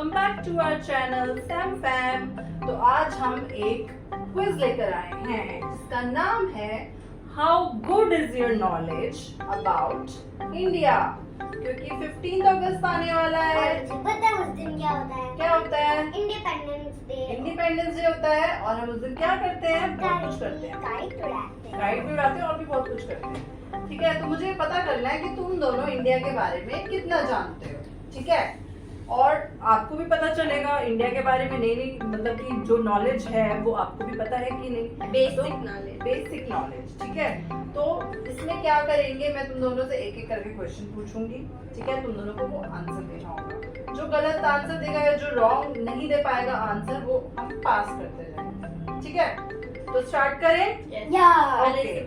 Welcome back to our channel Sam Fam. तो आज हम एक क्विज लेकर आए हैं जिसका नाम है how good is your knowledge about India, क्योंकि 15 अगस्त आने वाला है। पता है उस दिन क्या होता है? क्या होता है? Independence day. इंडिपेंडेंस डे होता है और हम उस दिन क्या करते हैं? बहुत कुछ करते हैं, काइट उड़ाते हैं। राइड भी उड़ाते हैं और भी बहुत कुछ करते हैं। ठीक है, तो मुझे पता करना है कि तुम दोनों इंडिया के बारे में कितना जानते हो। ठीक है, और आपको भी पता चलेगा इंडिया के बारे में नई नई मतलब कि जो नॉलेज है वो आपको भी पता है कि नहीं, बेसिक नॉलेज। Basic knowledge. ठीक है, तो इसमें क्या करेंगे, मैं तुम दोनों से एक एक करके क्वेश्चन पूछूंगी। ठीक है, तुम दोनों को वो आंसर देना होगा। जो गलत आंसर देगा या जो रॉन्ग नहीं दे पाएगा आंसर, वो हम पास करते जाएंगे। ठीक है, तो स्टार्ट करें। या ओके,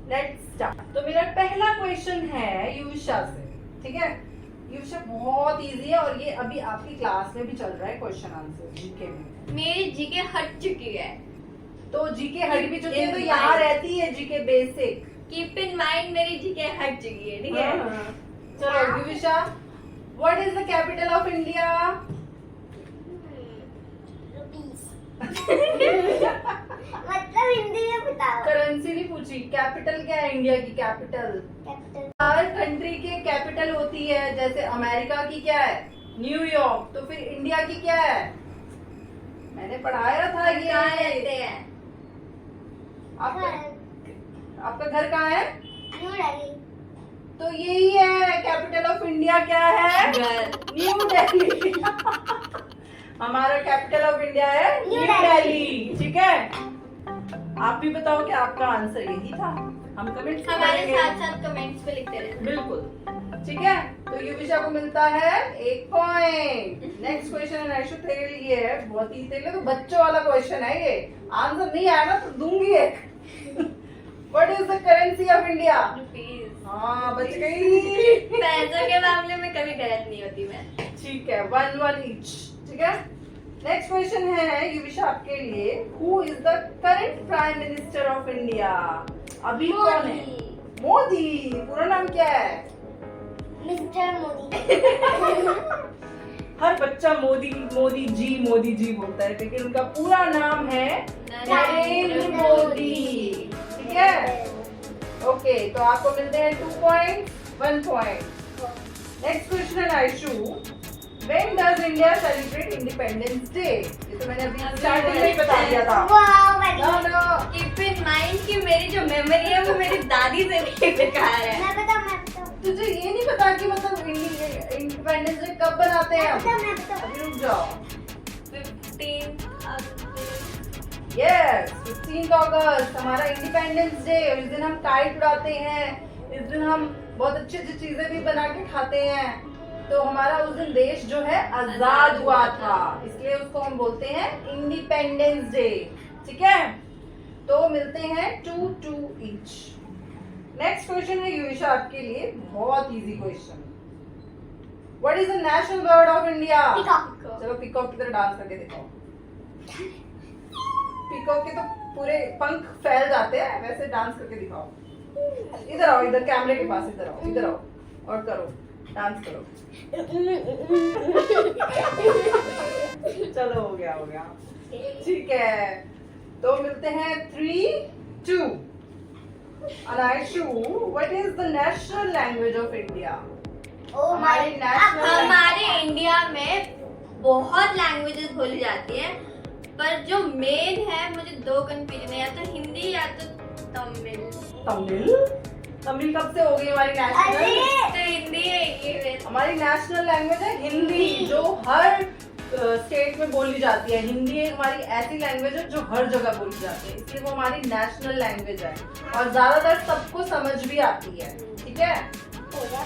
लेट्स स्टार्ट। तो मेरा पहला क्वेश्चन है युविशा से। ठीक है, युविशा बहुत इजी है और ये अभी आपकी क्लास में भी चल रहा है क्वेश्चन आंसर जीके में। मेरी जीके हट चुकी है। तो जीके हट भी चुकी है, तो यहाँ रहती है GK basic. Keep in mind मेरी जीके हट चुकी है, ठीक है? चलो Yuvisha, what is the capital of India? मतलब हिंदी में बताओ। करेंसी नहीं पूछी, कैपिटल क्या है इंडिया की? कैपिटल कैपिटल हर कंट्री की कैपिटल होती है। जैसे अमेरिका की क्या है? न्यूयॉर्क। तो फिर इंडिया की क्या है? मैंने पढ़ाया था ये। कहाँ रहते हैं? आपका घर कहाँ है? न्यू दिल्ली। तो यही है कैपिटल ऑफ इंडिया। क्या है? घर। न्यू दिल्ली। हमारा कैपिटल ऑफ इंडिया है न्यू दिल्ली। ठीक है, आप भी बताओ कि आपका आंसर यही था। हम कमेंट्स हमारे साथ साथ कमेंट्स पे लिखते रहते। बिल्कुल। ठीक है, तो युविशा को मिलता है 1 पॉइंट। नेक्स्ट क्वेश्चन है आयशु तेरे लिए है, बहुत ही तेरे लिए तो बच्चों वाला क्वेश्चन है ये। आंसर नहीं आया ना तो दूंगी एक। What is the currency of India? Rupees. हाँ, बच गई। पैसों के मामले में कभी गलत नहीं होती मैं। ठीक है, 1-1 ईच। ठीक है, नेक्स्ट क्वेश्चन है युविशा आपके लिए। Who is the current prime minister of India? अभी कौन है? मोदी। पूरा नाम क्या है? मिस्टर मोदी। हर बच्चा मोदी मोदी जी बोलता है, लेकिन उनका पूरा नाम है नरेंद्र मोदी। ठीक है, ओके, तो आपको मिलते हैं 2 पॉइंट, 1 पॉइंट। नेक्स्ट क्वेश्चन है Aishu, When does India celebrate Independence Day? ये तो मैंने अभी स्टार्टिंग में ही बता दिया था। Wow, very No, good. no. Keep in mind कि मेरी जो मेमोरी है वो मेरी दादी से भी बेकार है। मैं बताऊं। तुझे ये नहीं पता कि मतलब इंडिपेंडेंस डे कब बनाते हैं? मैं बताऊं। अभी रुक जाओ। 15 अगस्त। यस, 15 अगस्त हमारा इंडिपेंडेंस डे। इस दिन हम काइट उड़ाते हैं, इस दिन हम बहुत अच्छी अच्छी चीजें भी बना के खाते हैं। तो हमारा उस दिन देश जो है आजाद हुआ था, इसलिए उसको हम बोलते हैं इंडिपेंडेंस डे। ठीक है, तो मिलते हैं 2-2 ईच। नेक्स्ट क्वेश्चन है युविशा आपके लिए, बहुत easy question. What is the national bird of India? Peacock. चलो पीकॉक की तरह डांस करके दिखाओ। पीकॉक के तो पूरे पंख फैल जाते हैं, वैसे डांस करके दिखाओ। इधर आओ, इधर कैमरे के पास, इधर आओ, इधर आओ और करो, डांस करो। चलो, हो गया हो गया। ठीक है, तो मिलते हैं 3-2। Anayshu, what is the national language of India? ओ हमारी नेशनल हमारे इंडिया में बहुत लैंग्वेजेस बोली जाती है, पर जो मेन है मुझे 2 कंफ्यूजन है, या तो हिंदी या तो तमिल। तमिल? तमिल कब से हो गई हमारी नेशनल? तो हिंदी है ये। हमारी नेशनल लैंग्वेज है हिंदी, जो हर स्टेट में बोली जाती है। हिंदी एक हमारी ऐसी लैंग्वेज है जो हर जगह बोली जाती है, इसलिए वो हमारी नेशनल लैंग्वेज है और ज्यादातर सबको समझ भी आती है। ठीक है, कोरिया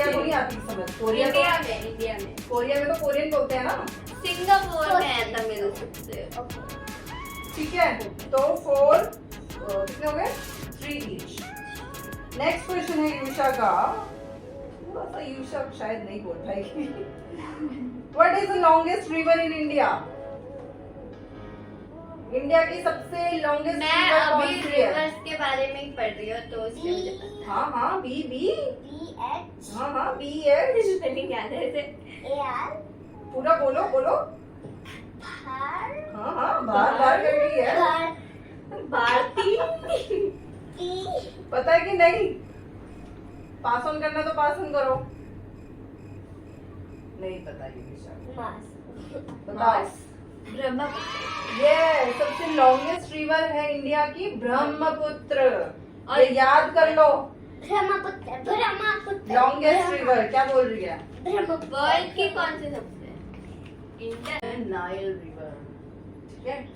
को नहीं आती समझ। कोरिया इंडिया में कोरिया में तो कोरियन बोलते हैं ना। सिंगापुर में है तमिल सबसे। ठीक है, तो 4 कितने हो गए? 3 ईच। नेक्स्ट क्वेश्चन है युविशा का, थोड़ा सा युविशा शायद नहीं बोल पाएगी। What is the longest river in India? India की सबसे लॉन्गेस्ट मैं रिवर कौन अभी सी है? रिवर्स के बारे में ही पढ़ रही हूँ, तो इसलिए मुझे पता हाँ हाँ, बी बी। BH हाँ हाँ, बी है। है। स्पेलिंग याद है इसे। AR पूरा बोलो बोलो। भारत हाँ हाँ बार बार कर रही है। भारती पता है कि नहीं? पास ऑन करना तो पास ऑन करो। नहीं पता ये विषय, बताओ। ब्रह्मपुत्र। ये सबसे लॉन्गेस्ट रिवर है इंडिया की, ब्रह्मपुत्र। और- ये याद कर लो। ब्रह्मपुत्र ब्रह्मपुत्र लॉन्गेस्ट रिवर क्या बोल रही है? ब्रह्मपुत्र वर्ल्ड की कौन सी सबसे? इंडियन। Nile river. ठीक है।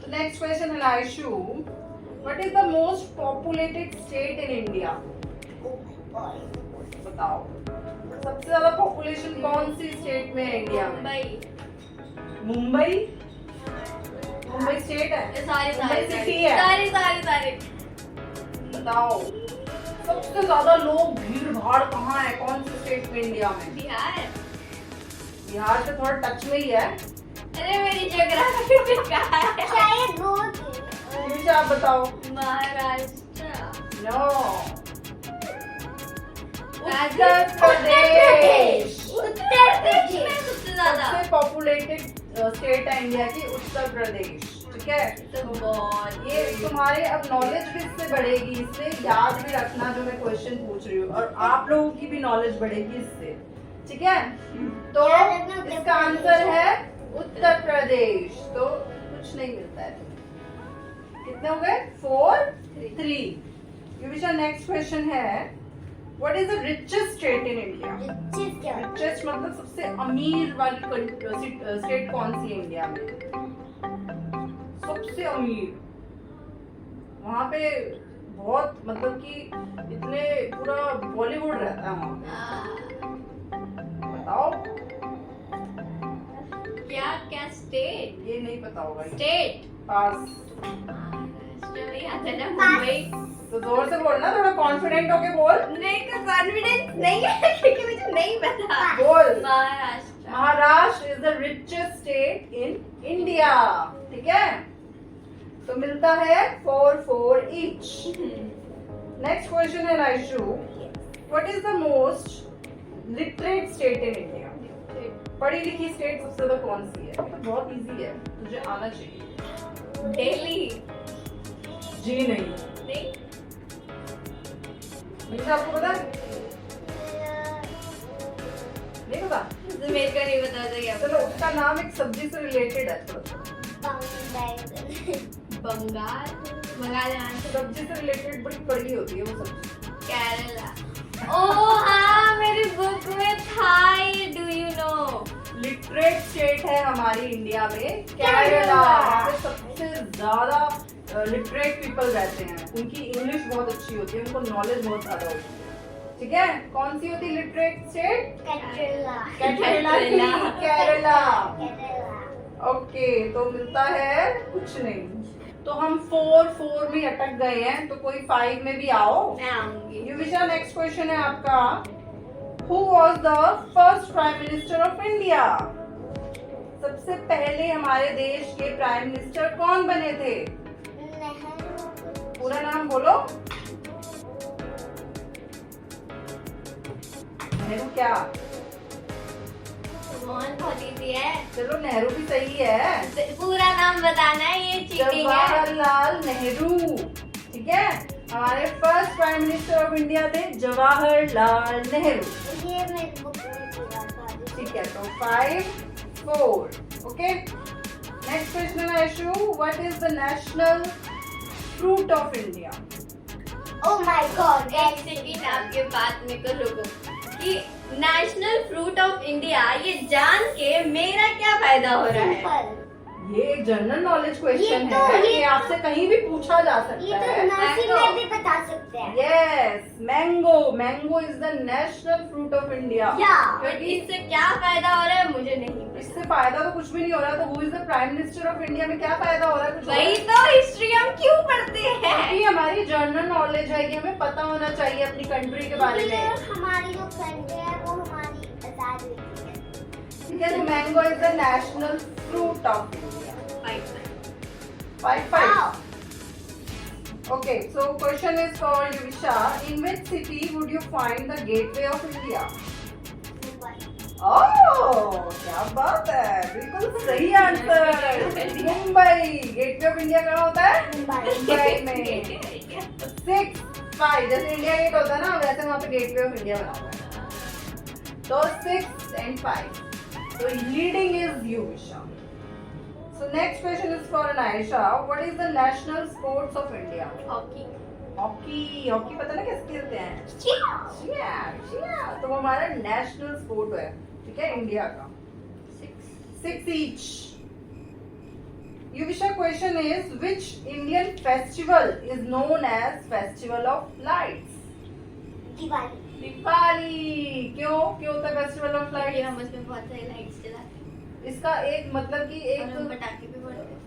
नेक्स्ट क्वेश्चन है Aishu, what is the most populated state in India? बताओ सबसे ज्यादा पॉपुलेशन कौन सी स्टेट में है इंडिया में? मुंबई। मुंबई। मुंबई स्टेट है? सारी मुंबई सारी सिटी है? सारी सारी सारी। बताओ सबसे ज्यादा लोग भीड़ भाड़ कहाँ है, कौन सी स्टेट में इंडिया में? बिहार। बिहार से थोड़ा टच में ही है। अरे मेरी ज्योग्राफी बेकार है। शायद वो थी। निशा आप बताओ। महाराष्ट्र। नो। उत्तर प्रदेश। उत्तर प्रदेश में सबसे ज्यादा। सबसे पॉपुलेटेड स्टेट है इंडिया की उत्तर प्रदेश। ठीक है। तो बहुत ये तुम्हारे अब नॉलेज भी इससे बढ़ेगी, इससे याद भी रखना जो मैं क्वेश्चन पूछ रही हूँ, और आप लोगों की भी नॉलेज बढ़ेगी इससे। ठीक है। तो याद रखना उत्तर इसका आंसर है उत्तर प्रदेश। तो कुछ नहीं मिलता है। कितने हो गए? 4-3। युविशा नेक्स्ट क्वेश्चन है, what is the richest state in India? Richest क्या? रिचेस्ट मतलब सबसे अमीर वाली स्टेट कौन सी है इंडिया में? सबसे अमीर। वहाँ पे बहुत मतलब कि इतने पूरा बॉलीवुड रहता है वहाँ पे। बताओ। क्या क्या स्टेट? ये नहीं पता होगा। स्टेट पास। महाराष्ट्र में आता है ना, मुंबई। तो जोर से बोलना, थोड़ा कॉन्फिडेंट होके बोल। नहीं का कॉन्फिडेंस नहीं है क्योंकि मुझे नहीं पता। बोल। Maharashtra. Maharashtra is the richest state in India. ठीक है। तो मिलता है 4-4 ईच। नेक्स्ट क्वेश्चन है Aishu, what is the most literate state in India? पढ़ी लिखी स्टेट सबसे ज्यादा कौन सी है? बहुत इजी है, तुझे आना चाहिए। दिल्ली। जी नहीं। नहीं निशा आपको पता है? नहीं पता? मेरे को नहीं पता था क्या। चलो उसका नाम एक सब्जी से रिलेटेड है थोड़ा सा। बंगाल। बंगाल आंसर। सब्जी से रिलेटेड बड़ी बड़ी होती है वो सब्जी। केरला। ओह हाँ मेरी बुक में था ये, do you know? Literate state है हमारी इंडिया में केरला। केरला। वहाँ पे सबसे ज्यादा लिटरेट पीपल रहते हैं, उनकी इंग्लिश बहुत अच्छी होती है, उनको नॉलेज बहुत ज्यादा होती है। ठीक है। कौन सी होती है literate state? Kerala Kerala. Kerala. Kerala. Kerala. Okay तो मिलता है कुछ नहीं। तो हम 4-4 में अटक गए हैं, तो कोई 5 में भी आओ। मैं आऊंगी। युविशा नेक्स्ट क्वेश्चन है आपका, who was the first prime minister of India? सबसे पहले हमारे देश के प्राइम मिनिस्टर कौन बने थे? पूरा नाम बोलो। नेहरू क्या? बहुत इजी है। चलो नेहरू भी सही है। पूरा नाम बताना है, ये चीटिंग है। जवाहरलाल नेहरू। ठीक है। हमारे first prime minister of India थे जवाहरलाल नेहरू। ये मेरी बुक में पूरा था। ठीक है। तो 5-4। ओके। नेक्स्ट क्वेश्चन है Aishu, what is the national fruit of India? Oh my God! एक सेकंड आपके बात में को रुको कि नेशनल फ्रूट ऑफ इंडिया, ये जान के मेरा क्या फायदा हो रहा है? Simple. ये एक जनरल नॉलेज क्वेश्चन ये तो- है, ये ये आपसे कहीं भी पूछा जा सकता ये तो है। नर्सिंग में भी बता सकते हैं। Yes, mango. Mango is the national fruit of India. Yeah. But इससे क्या फायदा हो रहा है मुझे नहीं पता। इससे फायदा तो कुछ भी नहीं हो रहा। तो who is the prime minister of India में क्या फायदा हो रहा है? कुछ हो रहा है? वही तो हिस्ट्री हम क्यों पढ़ते हैं? ये हमारी जनरल नॉलेज है, ये हमें पता होना चाहिए अपनी कंट्री के बारे ये में। हमारी जो कंट्री है वो हमारी आजाद हुई है। ठीक है। तो mango is the national fruit of India. 5-5. Okay, so question is for Yuvisha. In which city would you find the gateway of India? Mumbai. Oh क्या बात है, बिल्कुल सही answer. Mumbai, gateway of India कहाँ होता है? मुंबई में। 6-5 जैसे इंडिया गेट होता है ना, वैसे वहाँ पे गेटवे ऑफ इंडिया बना हुआ है। तो 6 and 5, so leading is you, Isha. So next question is for Aisha. What is the national sports of India? Hockey. Hockey पता ना कैसे खेलते हैं? चिया। तो वो हमारा नेशनल स्पोर्ट है, ठीक है, इंडिया का। 6 each. Yuvisha question is which Indian festival is known as Festival of Lights? Diwali. क्यों होता है फेस्टिवल ऑफ ये लाइट्स? हम उसमें बहुत सारी लाइट्स जलाते हैं इसका एक मतलब कि और हम एक पटाखे भी फोड़ते हैं।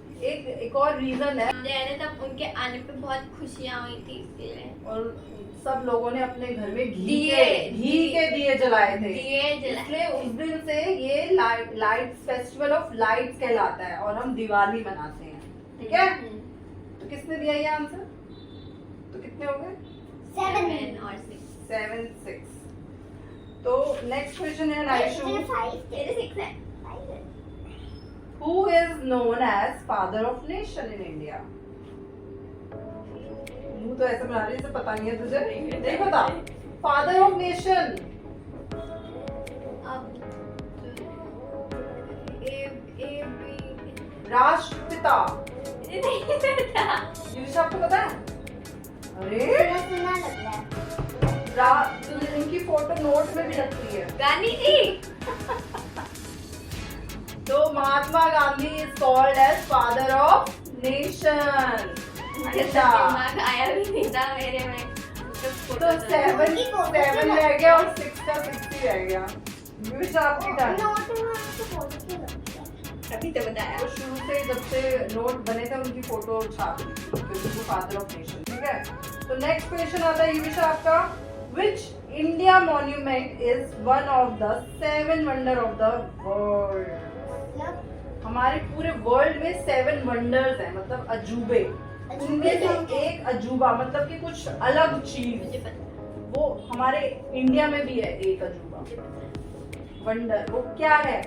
एक और रीजन है, जैने तब उनके आने पे बहुत खुशियाँ हुई थी इसलिए और सब लोगों ने अपने घर में घी दिए के दिए जलाए थे, दिए जलाए इसलिए उस दिन से ये लाइट्स फेस्टिवल ऑफ लाइट्स कहलाता है और हम दिवाली मनाते हैं, ठीक है। तो किसने दिया ये आंसर? तो कितने हो गए? 7 और 6 7, 6। तो नेक्स्ट क्वेश्चन है नाइशू। मेरे 6 है। Who is known as father of nation in India? मुंह तो ऐसे बना रही है जैसे पता नहीं है तुझे, नहीं पता। फादर ऑफ नेशन, अब राष्ट्रपिता। नहीं पता। यूनिश आपको पता है? अरे सुना लग रहा है। उनकी फोटो नोट में भी लगती है। गांधी जी। तो Mahatma Gandhi is called as father of nation. दिमाग आया भी नहीं था मेरे में। तो 7 रह गया और 6 का 6 ही रह गया। यूनिश आपकी टर्न। नोट में उसको फोटो क्यों लगती है? अभी तो बताया। वो शुरू से जब से नोट बने थे उनकी फोटो छाप दी थी क्योंकि वो फादर ऑफ नेशन, ठीक है। तो नेक्स्ट क्वेश्चन आता है यूविशा आपका, which India monument is one of the 7 wonder of the world? मतलब हमारे पूरे वर्ल्ड में 7 वंडर्स हैं, मतलब अजूबे। उनमें से एक अजूबा मतलब कि कुछ अलग चीज, मुझे पता। वो हमारे इंडिया में भी है एक अजूबा वंडर। वो क्या है?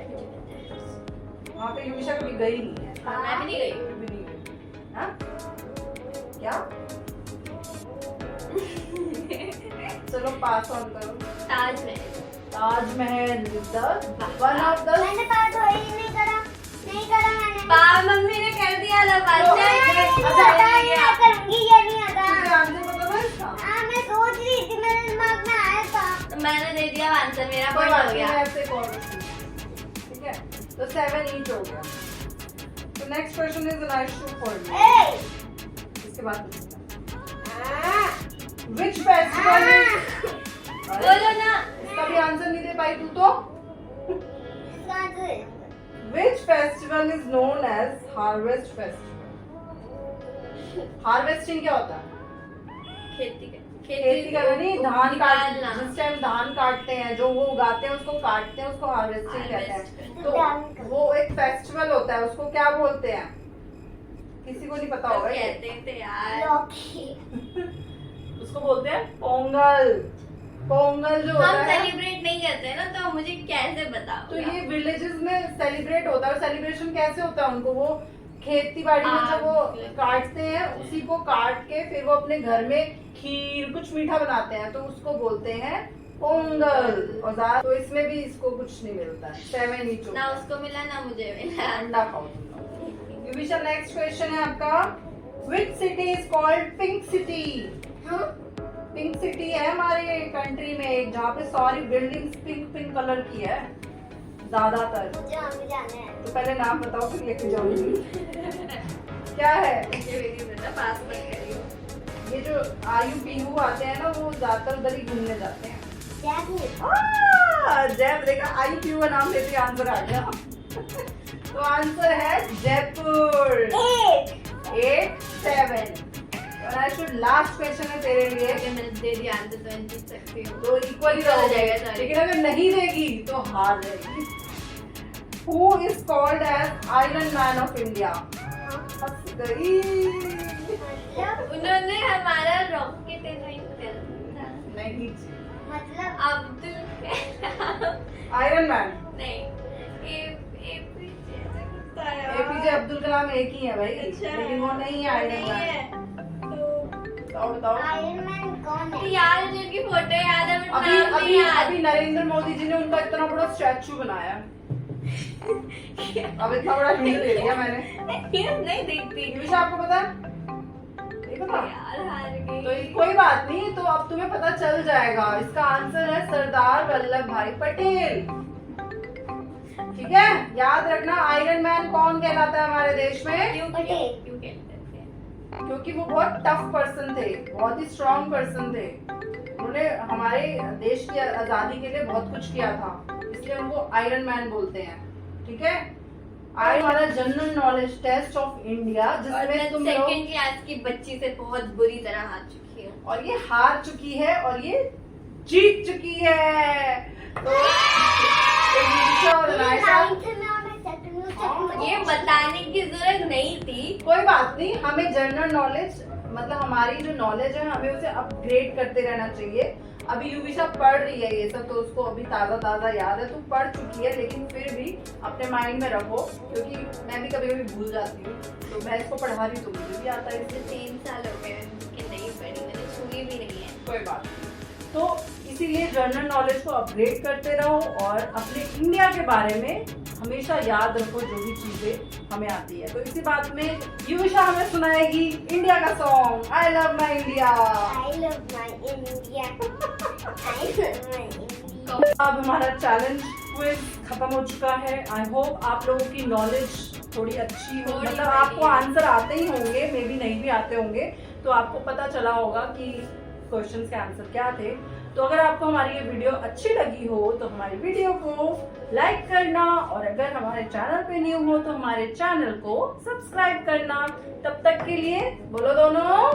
वहाँ पे यूविशा कभी गई नहीं है। मैं भी नहीं गई। भी नहीं गई। हाँ? क्या? चलो पास ऑन करो। Taj Mahal. Taj Mahal one of the मैंने पास हो ही नहीं करा मैंने। मम्मी ने कर दिया लो तो- मैं करूंगी, ये नहीं आता। तुझे आंसर पता था इसका? हाँ मैं सोच रही थी, मेरे दिमाग में आया था। तो मैंने दे दिया आंसर, मेरा कोई पॉइंट बात हो नहीं, गया। मैं ऐसे कॉल करती हूँ, ठीक है। तो 7 ईच हो गया। तो next question is nice for me. ए इसके बाद विच फेस्टिवल बोलो ना। इसका भी आंसर नहीं दे पाई तू तो। Which festival is known as Harvest Festival? Harvesting क्या होता है? खेती का नहीं, धान निकालना। काट, जिस टाइम धान काटते हैं, जो वो उगाते हैं उसको काटते हैं, उसको हार्वेस्टिंग कहते हैं। तो वो एक फेस्टिवल होता है, उसको क्या बोलते हैं? किसी को नहीं पता होगा ये। कहते थे यार। लौकी। उसको बोलते हैं पोंगल। पोंगल जो होता हम है, सेलिब्रेट नहीं करते ना, तो मुझे कैसे बताओ? तो ये विलेजेस में सेलिब्रेट होता है। और सेलिब्रेशन कैसे होता है उनको, वो खेती बाड़ी में जो वो काटते हैं उसी को काट के फिर वो अपने घर में खीर कुछ मीठा बनाते हैं, तो उसको बोलते हैं पोंगल। और तो इसमें भी इसको कुछ नहीं मिलता है। 7 ईच ना उसको मिला ना मुझे मिला। अंडा खाओ तुम लोग। यूविशा नेक्स्ट क्वेश्चन है आपका, which city is called pink city? Pink city है हमारे कंट्री में एक, जहाँ पे सारी बिल्डिंग्स पिंक कलर की है ज्यादातर। मुझे आगे जाना है। तो पहले नाम बताओ फिर लेके जाऊंगी। क्या है? मुझे भी नहीं पता, पास मत करियो। ये जो आयु पीहू आते हैं ना, वो ज्यादातर उधर ही घूमने जाते हैं। जयपुर। जयपुर, देखा आयु पीहू का नाम लेते आंसर आ गया। तो आंसर है जयपुर। 8, 7। लास्ट क्वेश्चन है तेरे लिए। अगर मैंने दे दिया आंसर तो मैं जीत सकती हूँ। तो इक्वली हो हो जाएगा, जाएगा, sorry। लेकिन अगर नहीं देगी तो हार जाएगी। Who is called as Iron Man of India? हंस गई। उन्होंने हमारा रॉकेट इन्वेंट कर दिया। नहीं मतलब अब्दुल कलाम। Iron man. नहीं, एपीजे अब्दुल कलाम एक ही है भाई, अच्छा, लेकिन वो नहीं है आयरन नहीं मैन। है। बताओ बताओ। आयरन मैन कौन तो है? यार मुझे उनकी फोटो याद है, बट अभी नाम नहीं अभी याद। अभी नरेंद्र मोदी जी ने उनका इतना बड़ा स्टैचू बनाया। अब इतना बड़ा हिंट दे दिया मैंने। नहीं देखती युविशा आपको पता है? नहीं पता? यार, हार गई। तो कोई बात नहीं, तो अब तुम्हें पता चल जाएगा। इसका आंसर है सरदार वल्लभ भाई पटेल। ठीक है, याद रखना आयरन मैन कौन कहलाता है हमारे देश में, क्यों पटेल। क्यों कहते थे? क्योंकि वो बहुत टफ पर्सन थे, बहुत ही स्ट्रॉन्ग पर्सन थे। उन्होंने हमारे देश की आजादी के लिए बहुत कुछ किया था, इसलिए उनको आयरन मैन बोलते हैं। ठीक है, आज हमारा general knowledge test of India, और जिसमें मैं तुम लोग, सेकंड क्लास की बच्ची से बहुत बुरी तरह हार चुकी हूँ। और ये हार चुकी है और ये जीत चुकी है। तो युविशा और अनायशा, नाइन्थ में और मैं सेकंड में तक ये बताने की जरूरत नहीं थी। कोई बात नहीं, हमें जनरल नॉलेज मतलब हमारी जो नॉलेज है हमें उसे अपग्रेड करते रहना चाहिए। अभी युविशा पढ़ रही है ये सब, तो उसको अभी ताज़ा ताज़ा याद है, तो पढ़ चुकी है, लेकिन फिर भी अपने माइंड में रखो, क्योंकि मैं भी कभी कभी भूल जाती हूँ। तो मैं इसको पढ़ा रही, तो मुझे भी आता है, मुझे 3 साल हो गए कि नहीं पढ़ी, मैंने छुई भी नहीं है। कोई बात नहीं। तो इसीलिए जनरल नॉलेज को अपग्रेड करते रहो और अपने इंडिया के बारे में हमेशा याद रखो जो भी चीजें हमें आती है। तो इसी बात में युविशा हमें सुनाएगी इंडिया का song I love my India. I love my India. I love my India. अब हमारा चैलेंज क्विज खत्म हो चुका है। आई होप आप लोगों की नॉलेज थोड़ी अच्छी हो, थोड़ी मतलब बड़ी आपको है। आंसर आते ही होंगे, मे बी नहीं भी आते होंगे, तो आपको पता चला होगा कि क्वेश्चंस के आंसर क्या थे। तो अगर आपको हमारी ये वीडियो अच्छी लगी हो तो हमारी वीडियो को लाइक करना, और अगर हमारे चैनल पे न्यू हो तो हमारे चैनल को सब्सक्राइब करना। तब तक के लिए बोलो दोनों